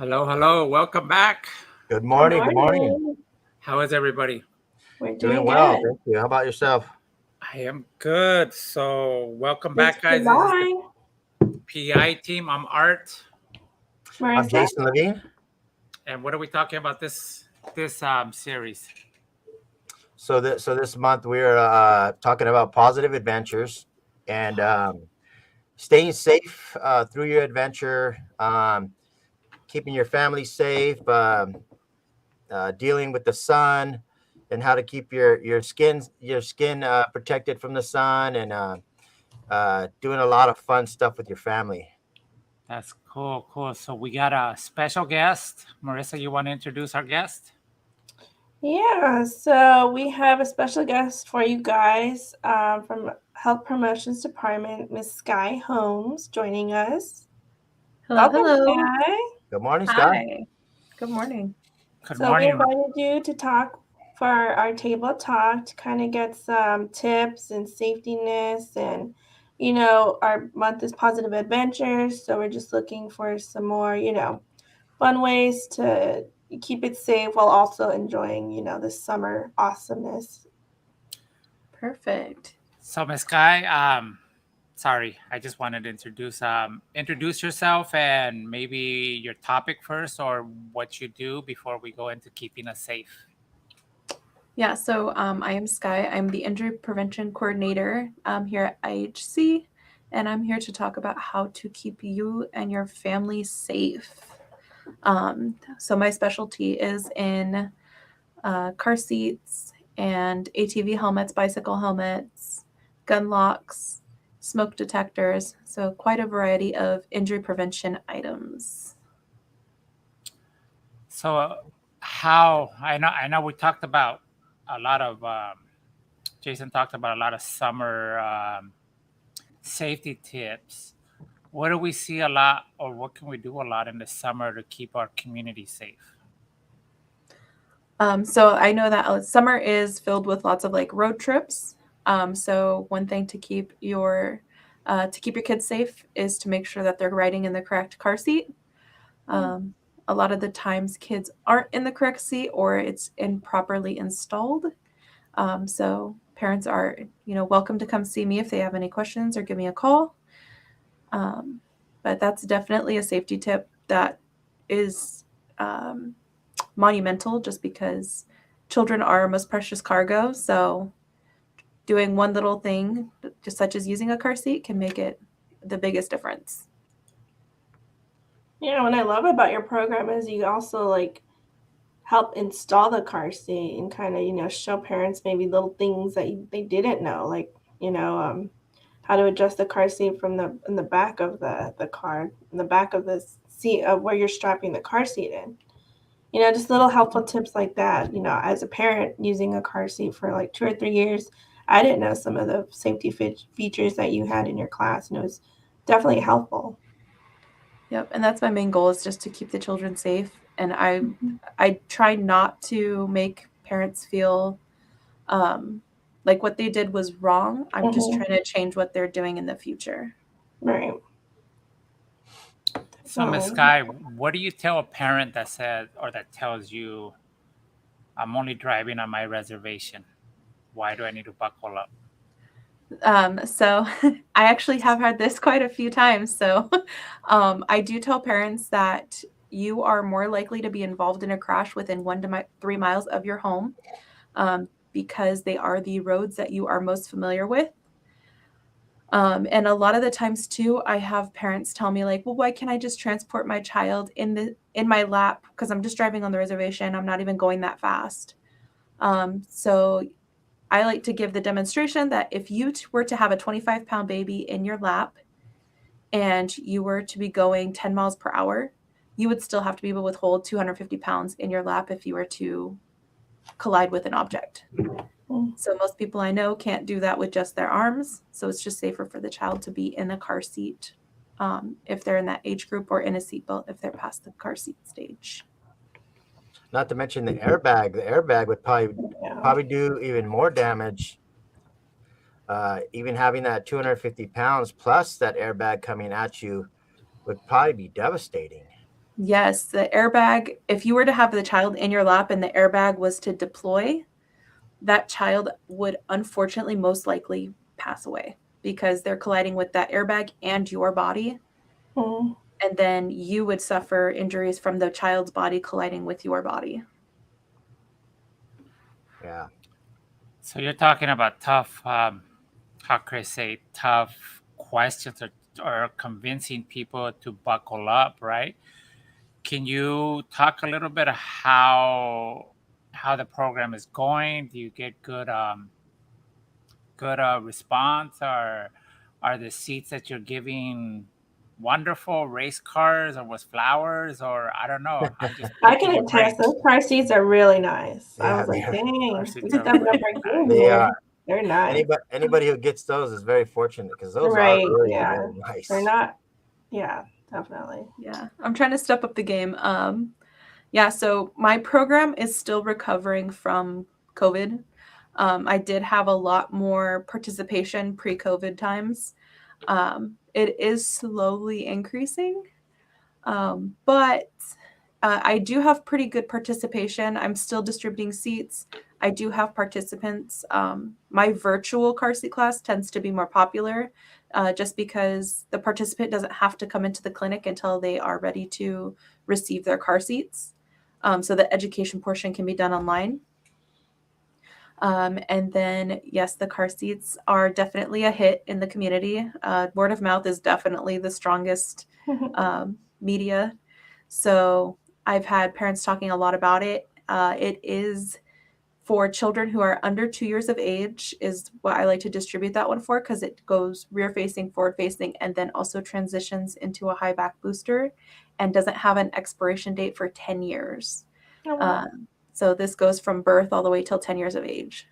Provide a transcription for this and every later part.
Hello, hello. Welcome back. Good Good morning. Good morning. morning. How is everybody? We're Doing doing well. good. Thank you. How about yourself? I am good. So, welcome This back, guys. This is the July, PI team. I'm Art. I'm Marissa. Jason Levine. And what are we talking about this series? So this month we're talking about positive adventures and staying safe through your adventure, keeping your family safe, dealing with the sun, and how to keep your skin protected from the sun, and doing a lot of fun stuff with your family. That's cool, cool. So, we got a special guest. Marissa, you want to introduce our guest? Yeah, so we have a special guest for you guys from Health Promotions Department, Miss Sky Holmes, joining us. Hello, Welcome, hello. Sky. Good morning, Scott. Hi. Good morning. Good So we morning. invited you to talk for our table talk to kind of get some tips and safetiness and our month is positive adventures, so we're just looking for some more, fun ways to keep it safe while also enjoying, the summer awesomeness. Perfect. So, Miss Guy, sorry, I just wanted to introduce yourself and maybe your topic first or what you do before we go into keeping us safe. Yeah, so I am Sky. I'm the Injury Prevention Coordinator here at IHC, and I'm here to talk about how to keep you and your family safe. So my specialty is in car seats and ATV helmets, bicycle helmets, gun locks, smoke detectors. So quite a variety of injury prevention items. So, how I know we talked about a lot of Jason talked about a lot of summer safety tips. What do we see a lot, or what can we do a lot in the summer to keep our community safe? So I know that summer is filled with lots of like road trips. So one thing to keep your kids safe is to make sure that they're riding in the correct car seat. Um, a lot of the times kids aren't in the correct seat or it's improperly installed. So parents are, welcome to come see me if they have any questions or give me a call. But that's definitely a safety tip that is monumental just because children are our most precious cargo. So doing one little thing, just such as using a car seat, can make it the biggest difference. Yeah, what I love about your program is you also help install the car seat and kind of show parents maybe little things that they didn't know, like how to adjust the car seat from the in the back of the car, in the back of the seat of where you're strapping the car seat in. Just little helpful tips like that. As a parent using a car seat for like 2 or 3 years, I didn't know some of the safety features that you had in your class, and it was definitely helpful. Yep, and that's my main goal is just to keep the children safe. And I try not to make parents feel like what they did was wrong. I'm just Mm-hmm. trying to change what they're doing in the future. Right. So, Miss Oh. Sky, what do you tell a parent that says or that tells you, "I'm only driving on my reservation. Why do I need to buckle up?" So I actually have had this quite a few times. So I do tell parents that you are more likely to be involved in a crash within 1 to 3 miles of your home because they are the roads that you are most familiar with. And a lot of the times too, I have parents tell me like, well, why can't I just transport my child in my lap? Because I'm just driving on the reservation. I'm not even going that fast. So I like to give the demonstration that if you were to have a 25-pound baby in your lap and you were to be going 10 miles per hour, you would still have to be able to withhold 250 pounds in your lap if you were to collide with an object. So most people I know can't do that with just their arms. So it's just safer for the child to be in a car seat if they're in that age group, or in a seatbelt if they're past the car seat stage. Not to mention the airbag. The airbag would probably Yeah. do even more damage. Even having that 250 pounds plus that airbag coming at you would probably be devastating. Yes, the airbag, if you were to have the child in your lap and the airbag was to deploy, that child would unfortunately most likely pass away because they're colliding with that airbag and your body. Mhm. And then you would suffer injuries from the child's body colliding with your body. Yeah. So you're talking about tough, how could I say, tough questions or convincing people to buckle up, right? Can you talk a little bit of how the program is going? Do you get good response? Or are the seats that you're giving wonderful race cars or with flowers? Or I don't know. I'm just I picking can your brain. attest those car seats are really nice. I Yeah, was like, Car dang, we seats are stepped up really our game nice. they here. are. They're nice. Anybody who gets those is very fortunate because those are Right, really, yeah. really nice. They're not, yeah, definitely. Yeah, I'm trying to step up the game. Yeah, so my program is still recovering from COVID. I did have a lot more participation pre-COVID times. It is slowly increasing, but I do have pretty good participation. I'm still distributing seats. I do have participants. My virtual car seat class tends to be more popular just because the participant doesn't have to come into the clinic until they are ready to receive their car seats. So the education portion can be done online. And then, yes, the car seats are definitely a hit in the community. Word of mouth is definitely the strongest media. So I've had parents talking a lot about it. It is for children who are under 2 years of age is what I like to distribute that one for because it goes rear facing, forward facing, and then also transitions into a high back booster and doesn't have an expiration date for 10 years. Oh, wow. So this goes from birth all the way till 10 years of age.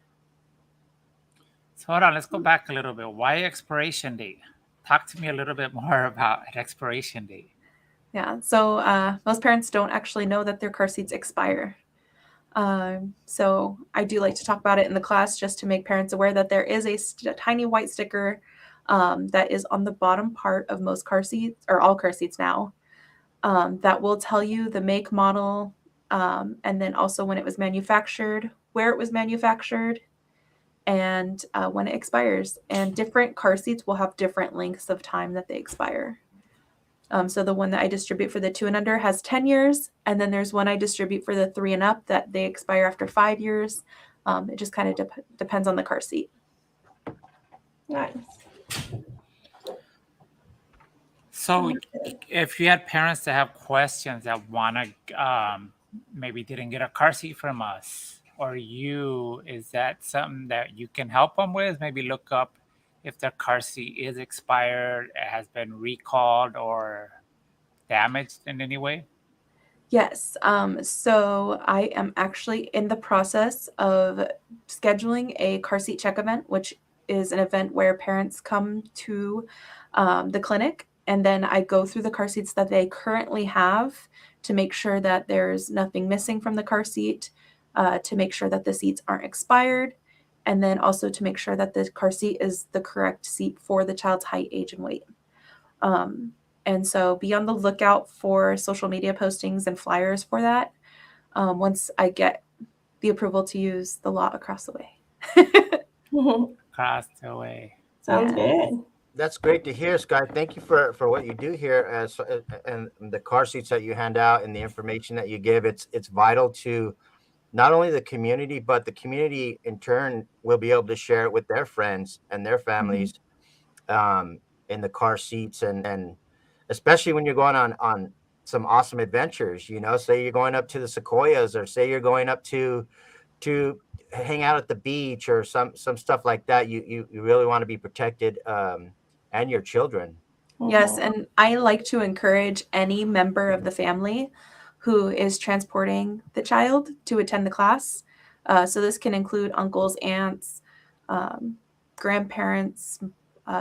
So hold on, let's go back a little bit. Why expiration date? Talk to me a little bit more about an expiration date. Yeah, so most parents don't actually know that their car seats expire. So I do like to talk about it in the class just to make parents aware that there is a tiny white sticker that is on the bottom part of most car seats, or all car seats now, that will tell you the make, model, and then also when it was manufactured, where it was manufactured, and when it expires. And different car seats will have different lengths of time that they expire. So the one that I distribute for the 2 and under has 10 years. And then there's one I distribute for the 3 and up that they expire after 5 years. It just kind of depends on the car seat. Nice. So if you had parents that have questions that want to, maybe didn't get a car seat from us or you, is that something that you can help them with? Maybe look up if their car seat is expired, has been recalled or damaged in any way? Yes. So I am actually in the process of scheduling a car seat check event, which is an event where parents come to the clinic and then I go through the car seats that they currently have to make sure that there's nothing missing from the car seat, to make sure that the seats aren't expired, and then also to make sure that the car seat is the correct seat for the child's height, age, and weight. And so be on the lookout for social media postings and flyers for that once I get the approval to use the lot across the way. Across the way. Sounds Yeah. good. That's great to hear, Sky. Thank you for what you do here, and the car seats that you hand out and the information that you give. It's vital to not only the community, but the community in turn will be able to share it with their friends and their families in the car seats, and especially when you're going on some awesome adventures. You know, say you're going up to the Sequoias, or say you're going up to hang out at the beach or some stuff like that. You really want to be protected, and your children. Yes, Mhm. and I like to encourage any member of the family who is transporting the child to attend the class. So this can include uncles, aunts, um, grandparents,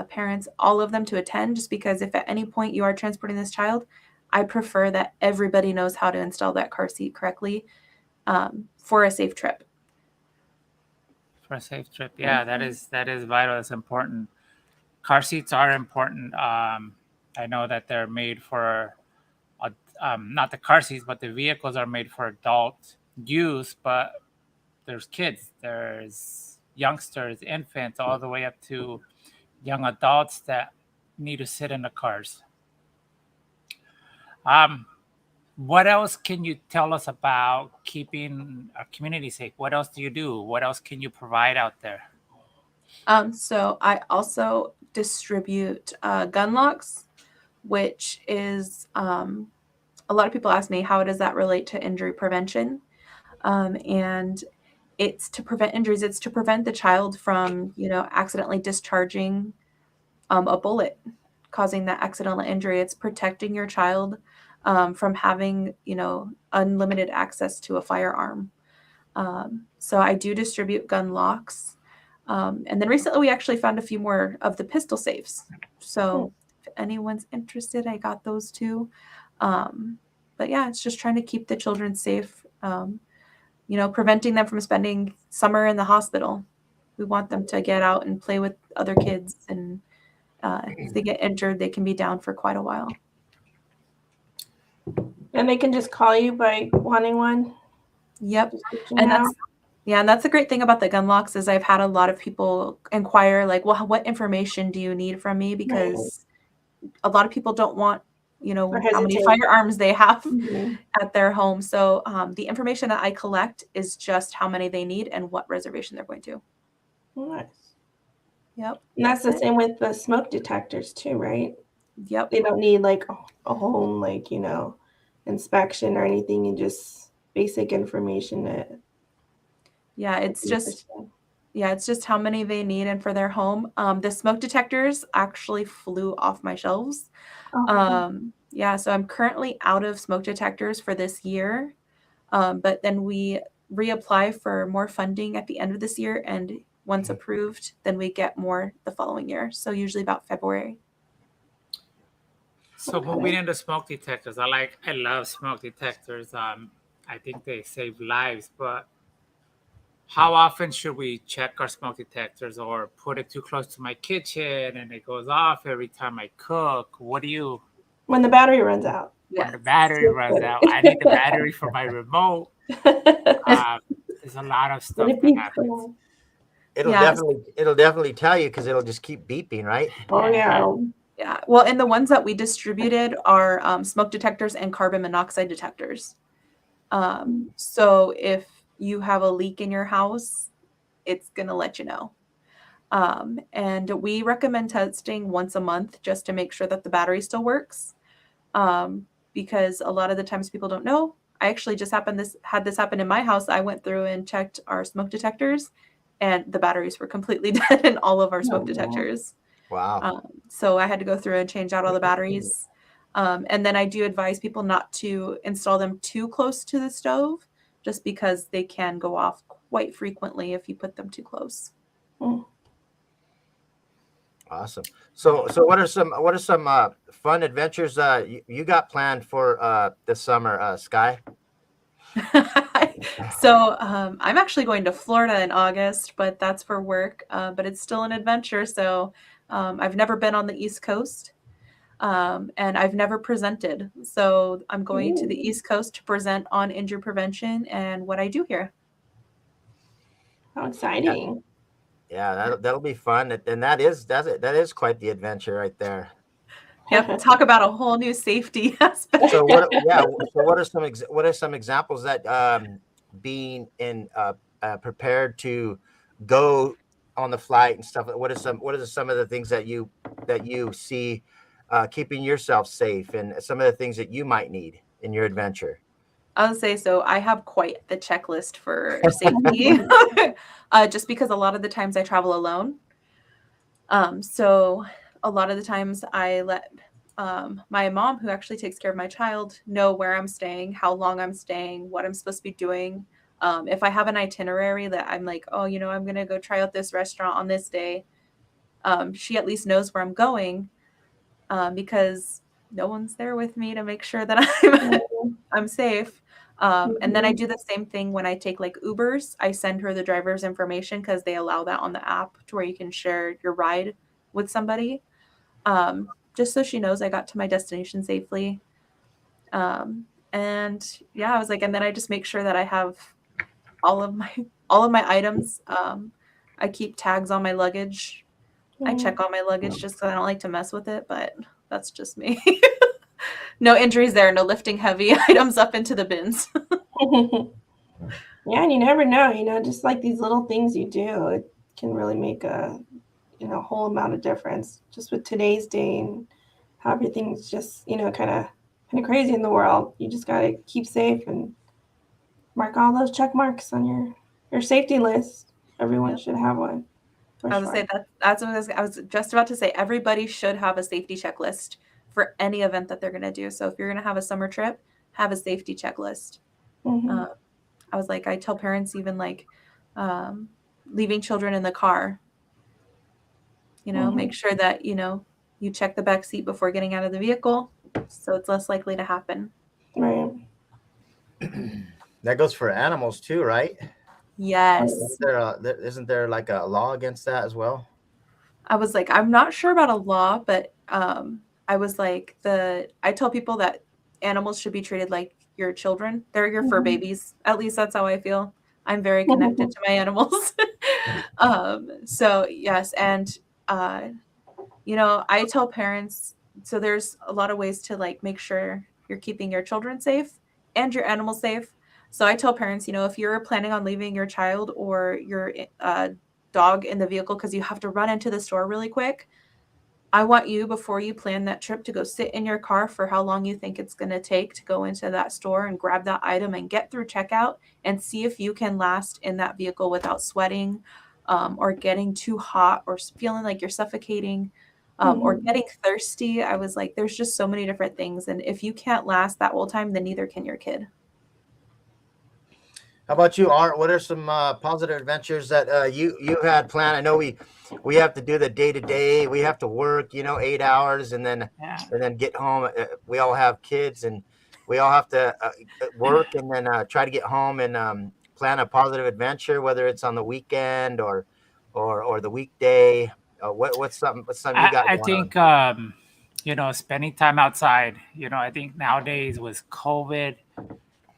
parents, all of them to attend, just because if at any point you are transporting this child, I prefer that everybody knows how to install that car seat correctly for a safe trip. For a safe trip. Yeah, that is vital. It's important. Car seats are important. I know that they're made for not the car seats, but the vehicles are made for adult use, but there's kids, there's youngsters, infants, all the way up to young adults that need to sit in the cars. Um, what else can you tell us about keeping our community safe? What else do you do? What else can you provide out there? So I also distribute gun locks, which is a lot of people ask me, how does that relate to injury prevention? And it's to prevent injuries. It's to prevent the child from, accidentally discharging a bullet, causing that accidental injury. It's protecting your child from having, unlimited access to a firearm. So I do distribute gun locks. And then recently we actually found a few more of the pistol safes. So if anyone's interested, I got those too. But yeah, it's just trying to keep the children safe, preventing them from spending summer in the hospital. We want them to get out and play with other kids. And if they get injured, they can be down for quite a while. And they can just call you by wanting one. Yep. And that's the great thing about the gun locks is I've had a lot of people inquire, like, well, what information do you need from me? Because a lot of people don't want, how many firearms they have at their home. So the information that I collect is just how many they need and what reservation they're going to. Nice. Yep. And that's the same with the smoke detectors too, right? Yep. They don't need like a home, inspection or anything, and just basic information that. Yeah, it's just how many they need and for their home. The smoke detectors actually flew off my shelves. So I'm currently out of smoke detectors for this year. But then we reapply for more funding at the end of this year. And once approved, then we get more the following year. So usually about February. So moving into smoke detectors, I love smoke detectors. I think they save lives, but how often should we check our smoke detectors or put it too close to my kitchen and it goes off every time I cook? What do you? When the battery runs out. When the battery runs out, I need the battery for my remote. There's a lot of stuff that happens. It'll definitely tell you because it'll just keep beeping, right? Oh yeah. Yeah. Well, and the ones that we distributed are smoke detectors and carbon monoxide detectors. So if you have a leak in your house, it's going to let you know. And we recommend testing once a month just to make sure that the battery still works. Because a lot of the times people don't know. I actually just had this happen in my house. I went through and checked our smoke detectors and the batteries were completely dead in all of our smoke detectors. Wow. So I had to go through and change out all the batteries. And then I do advise people not to install them too close to the stove, just because they can go off quite frequently if you put them too close. Awesome. So what are some fun adventures you got planned for this summer, Sky? So I'm actually going to Florida in August, but that's for work. But it's still an adventure. So I've never been on the East Coast. And I've never presented. So I'm going to the East Coast to present on injury prevention and what I do here. How exciting. Yeah, that'll be fun. And that is quite the adventure right there. Yep, talk about a whole new safety aspect. So what are some examples that being prepared to go on the flight and stuff? What are some of the things that you see keeping yourself safe and some of the things that you might need in your adventure? I'll say so. I have quite the checklist for safety, just because a lot of the times I travel alone. So a lot of the times I let my mom, who actually takes care of my child, know where I'm staying, how long I'm staying, what I'm supposed to be doing. If I have an itinerary that I'm like, I'm going to go try out this restaurant on this day, she at least knows where I'm going, because no one's there with me to make sure that I'm safe. And then I do the same thing when I take like Ubers. I send her the driver's information because they allow that on the app to where you can share your ride with somebody, just so she knows I got to my destination safely. And yeah, I was like, and then I just make sure that I have all of my items. I keep tags on my luggage. I Mhm. check on my luggage just because I don't like to mess with it, but that's just me. No injuries there, no lifting heavy items up into the bins. Yeah, and you never know, just like these little things you do, it can really make a, whole amount of difference just with today's day and how everything's just, kind of crazy in the world. You just got to keep safe and mark all those check marks on your safety list. Everyone Yep. should have one for I would say sure. that's what I was just about to say. Everybody should have a safety checklist for any event that they're going to do. So if you're going to have a summer trip, have a safety checklist. Hmm. Uh, I was like, I tell parents even like um, leaving children in the car, Hmm. make sure that, you check the back seat before getting out of the vehicle so it's less likely to happen. Right. That goes for animals too, right? Yes. Isn't there like a law against that as well? I was like, I'm not sure about a law, but I was like, I tell people that animals should be treated like your children. They're your fur Hmm. babies. At least that's how I feel. I'm very connected to my animals. So yes, and uh, I tell parents, so there's a lot of ways to like make sure you're keeping your children safe and your animals safe. So I tell parents, if you're planning on leaving your child or your dog in the vehicle because you have to run into the store really quick, I want you, before you plan that trip, to go sit in your car for how long you think it's going to take to go into that store and grab that item and get through checkout and see if you can last in that vehicle without sweating, or getting too hot or feeling like you're suffocating, or Hmm. getting thirsty. I was like, there's just so many different things. And if you can't last that whole time, then neither can your kid. How about you, Art? What are some positive adventures that you had planned? I know we have to do the day to day. We have to work, 8 hours, Yeah. and then get home. We all have kids, and we all have to work, and then try to get home and plan a positive adventure, whether it's on the weekend or the weekday. What's something you got I going on? think spending time outside. I think nowadays with COVID,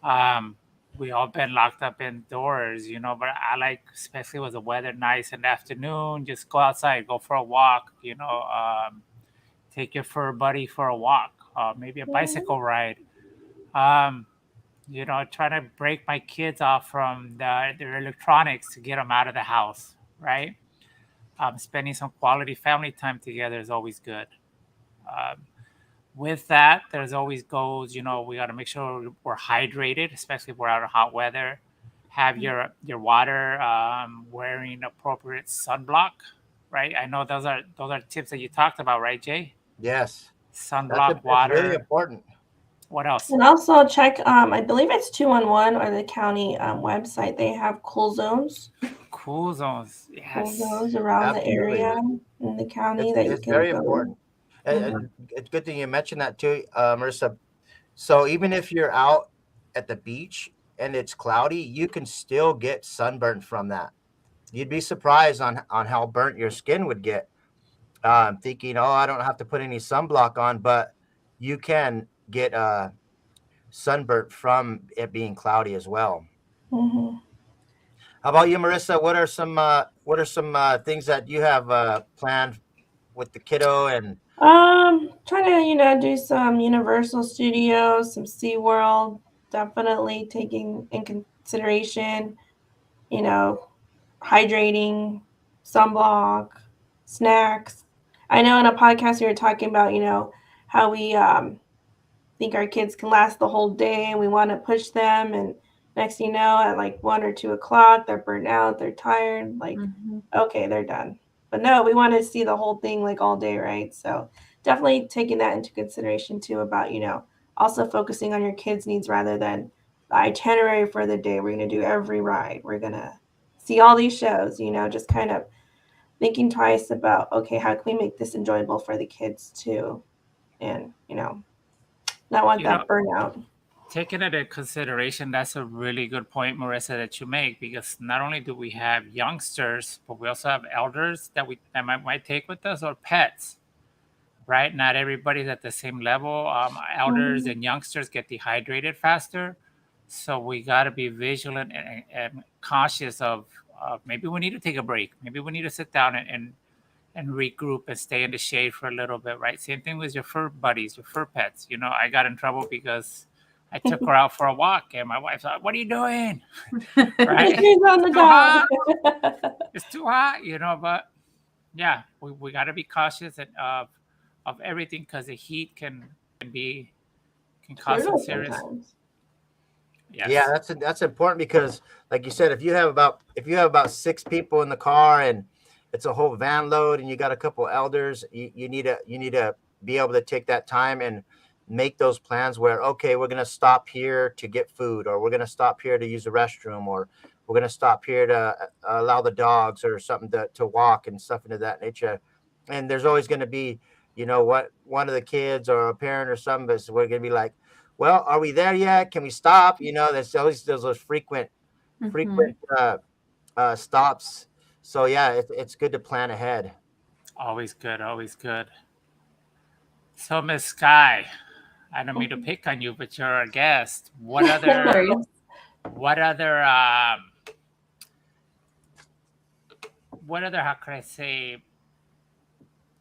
um, we all been locked up indoors. But I like, especially with the weather nice in the afternoon, just go outside, go for a walk. Take your fur buddy for a walk, maybe a bicycle ride. Um, trying to break my kids off from their electronics to get them out of the house. Right. Spending some quality family time together is always good. Um, with that, there's always goals. We got to make sure we're hydrated, especially if we're out in hot weather. Have your water, wearing appropriate sunblock, right? I know those are tips that you talked about, right, Jay? Yes, Sunblock, it's really water. important. What else? And also check, I believe it's 211 or the county website. They have Cool zones. cool Yes. zones around the Absolutely, area in the county it's that you it's can very go. important. And, Mhm. and it's good thing you mentioned that too, Marissa. So even if you're out at the beach and it's cloudy, you can still get sunburnt from that. You'd be surprised on how burnt your skin would get. Thinking, oh, I don't have to put any sunblock on, but you can get sunburnt from it being cloudy as well. Mhm. How about you, Marissa? What are some things that you have planned with the kiddo and Trying to, do some Universal Studios, some SeaWorld, definitely taking in consideration, you know, hydrating, sunblock, snacks. I know in a podcast we were talking about, how we think our kids can last the whole day and we want to push them, and next thing you know, at like 1 or 2 o'clock they're burnt out, they're tired, like, Mhm. okay, they're done. But no, we want to see the whole thing like all day, right? So definitely taking that into consideration too, about also focusing on your kids needs rather than the itinerary for the day. We're going to do every ride, we're going to see all these shows, just kind of thinking twice about, okay, how can we make this enjoyable for the kids too, and not want You know, that burnout. Taking it into consideration, that's a really good point, Marissa, that you make, because not only do we have youngsters, but we also have elders that might take with us, or pets. right? Not everybody's at the same level. Elders and youngsters get dehydrated faster, so we got to be vigilant and cautious of maybe we need to take a break. Maybe we need to sit down and regroup and stay in the shade for a little bit, right? Same thing with your fur buddies, your fur pets. You know, I got in trouble because I took her out for a walk, and my wife's like, "What are you doing?" Right? He's on the Too dog. hot. It's too hot, you know. But yeah, we got to be cautious of everything because the heat can cause some Brutal serious. sometimes. Yeah, Yes. that's important because, like you said, if you have about 6 people in the car and it's a whole van load and you got a couple elders, you need to be able to take that time and make those plans where, okay, we're gonna stop here to get food, or we're gonna stop here to use the restroom, or we're gonna stop here to allow the dogs or something to walk and stuff into that nature. And there's always gonna be, what one of the kids or a parent or something is we're gonna be like, well, are we there yet? Can we stop? There's always those frequent Mhm. stops. So yeah, it's good to plan ahead. Always good. Always good. So, Miss Sky, I don't mean to pick on you, but you're a guest. No worries. What other, what other, how can I say,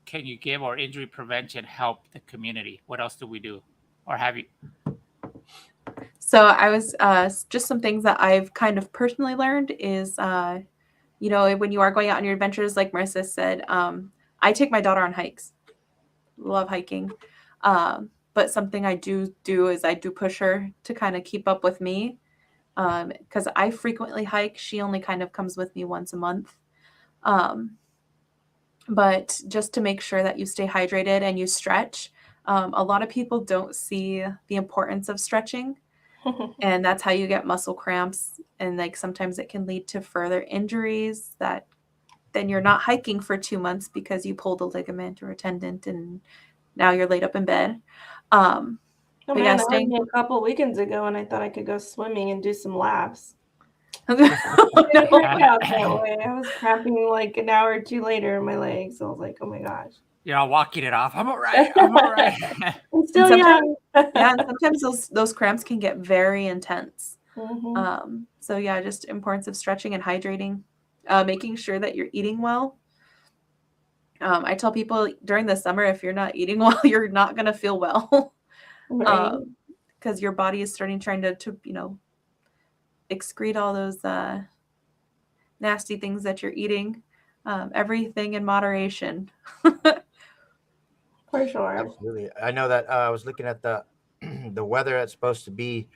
can you give or injury prevention help the community? What else do we do? Or have you? So I was just some things that I've kind of personally learned is, when you are going out on your adventures, like Marissa said, I take my daughter on hikes. Love hiking. But something I do is I do push her to kind of keep up with me because I frequently hike. She only kind of comes with me once a month. Um, but just to make sure that you stay hydrated and you stretch. A lot of people don't see the importance of stretching, and that's how you get muscle cramps. And like sometimes it can lead to further injuries that then you're not hiking for 2 months because you pulled a ligament or a tendon and now you're laid up in bed. Oh But man, yeah, that happened staying. to me a couple weekends ago, and I thought I could go swimming and do some laps. Oh, It didn't no. work out that way. I was cramping like an hour or two later in my legs. I was like, oh my gosh. Walking it off. I'm all right. I'm all right. I'm And still sometimes, young. yeah, and sometimes those cramps can get very intense. Mhm. So yeah, just importance of stretching and hydrating, making sure that you're eating well. I tell people during the summer, if you're not eating well, you're not gonna feel well, Right. because your body is trying to excrete all those nasty things that you're eating. Everything in moderation. For sure. Absolutely. I know that I was looking at the the weather that's supposed to be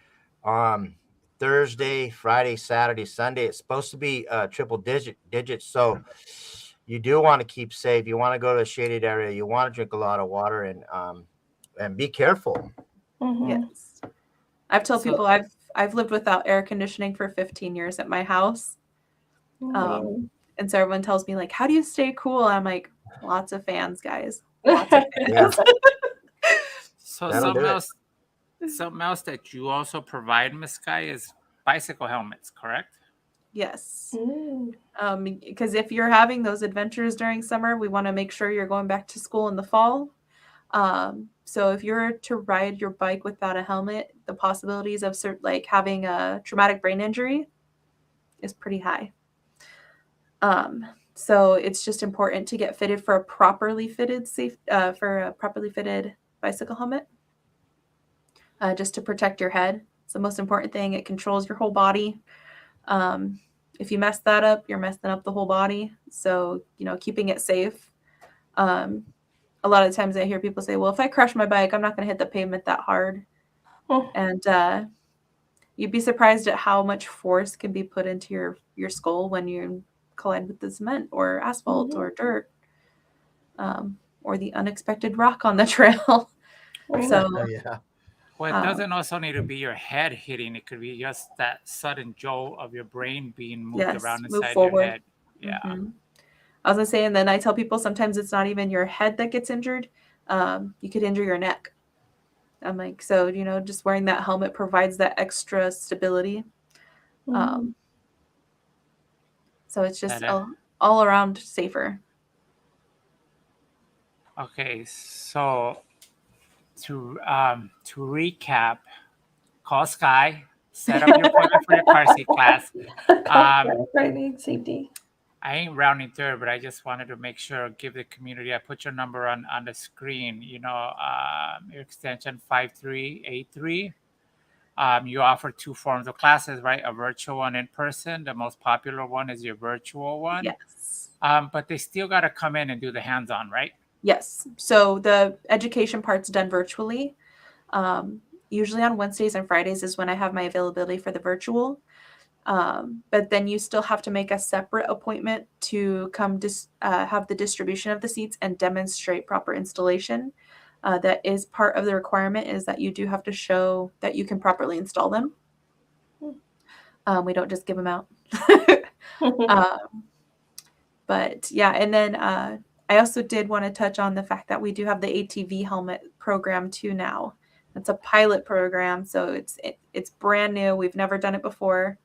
Thursday, Friday, Saturday, Sunday. It's supposed to be triple digits. So you do want to keep safe. You want to go to a shaded area. You want to drink a lot of water and be careful. Mhm. Yes, I've told So, people I've lived without air conditioning for 15 years at my house. Um, Man. and so everyone tells me like, "How do you stay cool?" I'm like, "Lots of fans, guys. Lots of Yeah, fans." so that'll do it. something else that you also provide, Miss Sky, is bicycle helmets, correct? Yes. Mm. Because if you're having those adventures during summer, we want to make sure you're going back to school in the fall. So if you're to ride your bike without a helmet, the possibilities of like having a traumatic brain injury is pretty high. So it's just important to get fitted for a properly fitted bicycle helmet, just to protect your head. It's the most important thing. It controls your whole body. Um, if you mess that up, you're messing up the whole body. So, keeping it safe. Um, a lot of times I hear people say, well, if I crash my bike, I'm not going to hit the pavement that hard. And you'd be surprised at how much force can be put into your skull when you collide with the cement or asphalt or dirt, or the unexpected rock on the trail. Right. So, Yeah. Well, it um, doesn't also need to be your head hitting. It could be just that sudden jolt of your brain being moved yes, around move inside your forward. head. Yeah. hmm I was gonna say, and then I tell people sometimes it's not even your head that gets injured. You could injure your neck. I'm like, so just wearing that helmet provides that extra stability. Mhm. Um, so it's just That all around safer. Okay, so to recap, call Sky, set up your appointment for your car seat class. Right, need safety. I ain't rounding third, but I just wanted to make sure, give the community. I put your number on the screen. Your extension 5383. You offer two forms of classes, right? A virtual and in person. The most popular one is your virtual one. Yes. But they still got to come in and do the hands-on, right? Yes. So the education part's done virtually. Usually on Wednesdays and Fridays is when I have my availability for the virtual. But then you still have to make a separate appointment to come have the distribution of the seats and demonstrate proper installation. That is part of the requirement, is that you do have to show that you can properly install them. We don't just give them out. But yeah, and then I also did want to touch on the fact that we do have the ATV helmet program too now. It's a pilot program, so it's brand new. We've never done it before.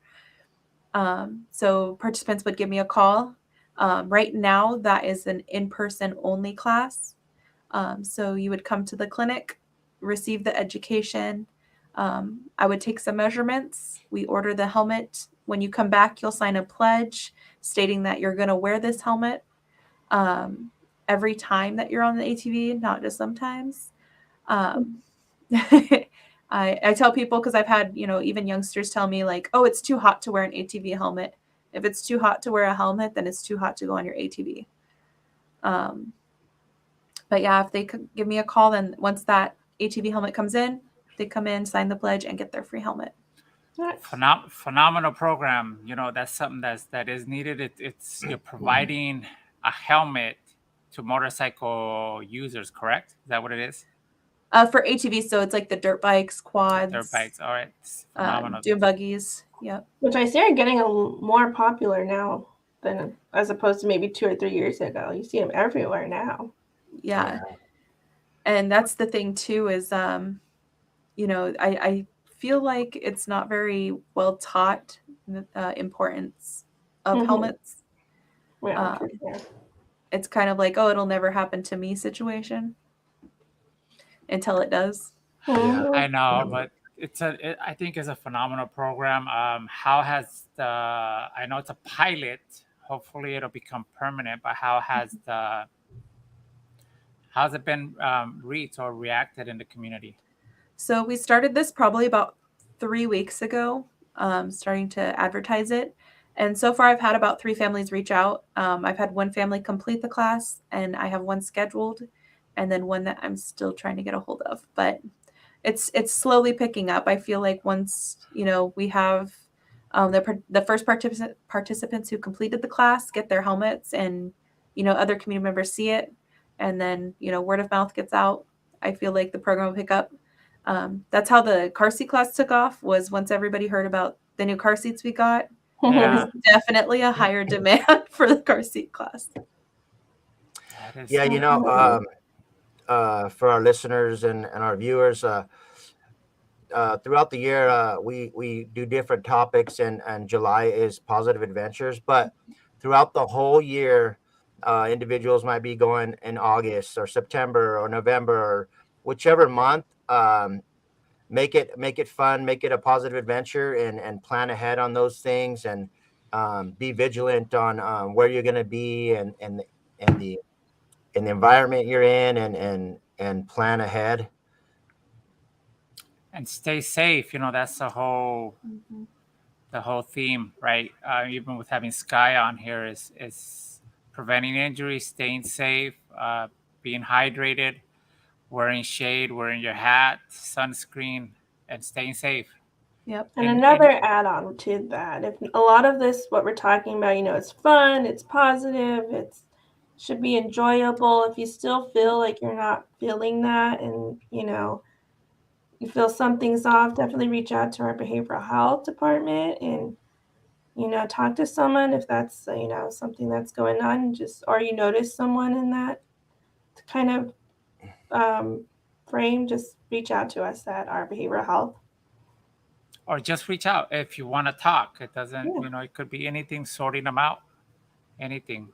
So participants would give me a call. Right now, that is an in-person only class. So you would come to the clinic, receive the education. I would take some measurements. We order the helmet. When you come back, you'll sign a pledge stating that you're going to wear this helmet every time that you're on the ATV, not just sometimes. I tell people, because I've had, even youngsters tell me like, oh, it's too hot to wear an ATV helmet. If it's too hot to wear a helmet, then it's too hot to go on your ATV. But yeah, if they could give me a call, then once that ATV helmet comes in, they come in, sign the pledge, and get their free helmet. Phenomenal program. That's something that is needed. It's you're providing a helmet to motorcycle users, correct? Is that what it is? For ATVs, so it's like the dirt bikes, quads, Dirt bikes. All right, phenomenal. dune buggies. Yep. Which I see are getting more popular now than as opposed to maybe 2 or 3 years ago. You see them everywhere now. Yeah. And that's the thing too, is I feel like it's not very well taught the importance of helmets. Yeah, it's kind of like, oh, it'll never happen to me situation until it does. Yeah. I know, but I think it's a phenomenal program. How has I know it's a pilot. Hopefully it'll become permanent, but how's it been reached or reacted in the community? So we started this probably about 3 weeks ago, starting to advertise it. And so far I've had about 3 families reach out. I've had one family complete the class, and I have one scheduled, and then one that I'm still trying to get a hold of. But it's slowly picking up. I feel like once, we have the first participants who completed the class get their helmets, and, other community members see it, and then, word of mouth gets out, I feel like the program will pick up. That's how the car seat class took off, was once everybody heard about the new car seats we got. Yeah. There was definitely a higher demand for the car seat class. Yeah, for our listeners and our viewers, throughout the year, we do different topics, and July is positive adventures. But throughout the whole year, individuals might be going in August or September or November or whichever month. Make it fun, make it a positive adventure, and plan ahead on those things, and be vigilant on where you're going to be and the environment you're in, and plan ahead. And stay safe. That's the whole theme, right? Even with having Sky on here, is preventing injuries, staying safe, being hydrated, wearing shade, wearing your hat, sunscreen, and staying safe. Yep. And another add-on to that, if a lot of this, what we're talking about, it's fun, it's positive, it's should be enjoyable. If you still feel like you're not feeling that, and you feel something's off, definitely reach out to our behavioral health department and talk to someone if that's something that's going on, or you notice someone in that kind of frame, just reach out to us at our behavioral health. Or just reach out if you want to talk. It doesn't, it could be anything, sorting them out, anything.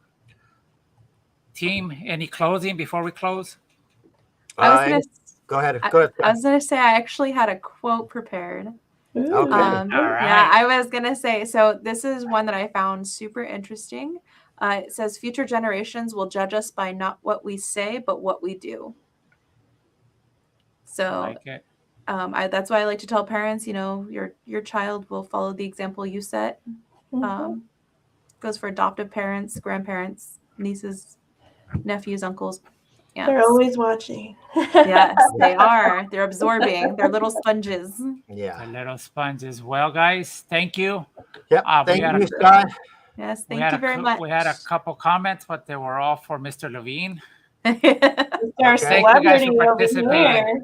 team, any closing before we close? I was gonna. Go ahead. I, Go ahead. I was gonna say I actually had a quote prepared. Ooh. Okay. All right. Yeah, I was gonna say. So this is one that I found super interesting. It says future generations will judge us by not what we say, but what we do. I So like it. that's why I like to tell parents, your child will follow the example you set. Mhm. Goes for adoptive parents, grandparents, nieces, nephews, uncles. Yeah. They're always watching. Yes, they are. They're absorbing. They're little sponges. Yeah. The little sponges. Well, guys, thank you. Yep. We Thank had you, a, Scott. Yes, we thank had you a very much. we had a couple comments, but they were all for Mr. Levine. It's our Okay. Thank you guys celebrity for over participating. here.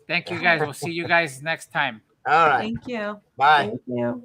Thank you guys. We'll see you guys next time. All right. Thank you. Bye. Thank you.